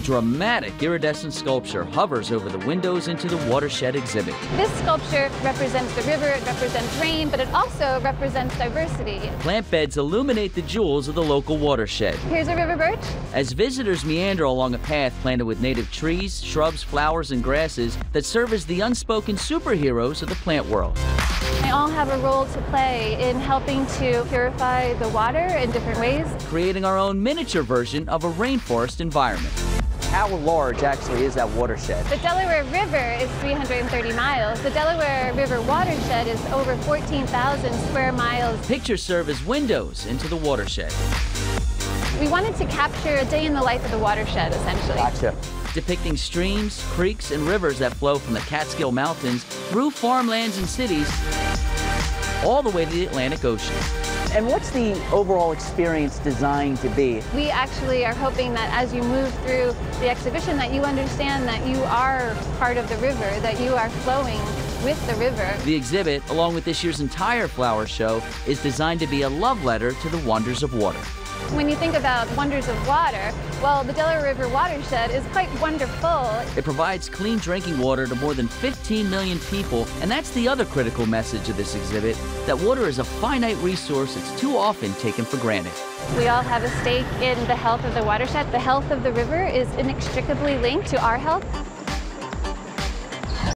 Dramatic iridescent sculpture hovers over the windows into the watershed exhibit. This sculpture represents the river, it represents rain, but it also represents diversity. Plant beds illuminate the jewels of the local watershed. Here's a river birch. As visitors meander along a path planted with native trees, shrubs, flowers, and grasses that serve as the unspoken superheroes of the plant world. They all have a role to play in helping to purify the water in different ways, creating our own miniature version of a rainforest environment. How large actually is that watershed? The Delaware River is 330 miles. The Delaware River watershed is over 14,000 square miles. Pictures serve as windows into the watershed. We wanted to capture a day in the life of the watershed, essentially. Gotcha. Depicting streams, creeks, and rivers that flow from the Catskill Mountains through farmlands and cities all the way to the Atlantic Ocean. And what's the overall experience designed to be? We actually are hoping that as you move through the exhibition that you understand that you are part of the river, that you are flowing with the river. The exhibit, along with this year's entire flower show, is designed to be a love letter to the wonders of water. When you think about wonders of water, well, the Delaware River watershed is quite wonderful. It provides clean drinking water to more than 15 million people, and that's the other critical message of this exhibit, that water is a finite resource that's too often taken for granted. We all have a stake in the health of the watershed. The health of the river is inextricably linked to our health.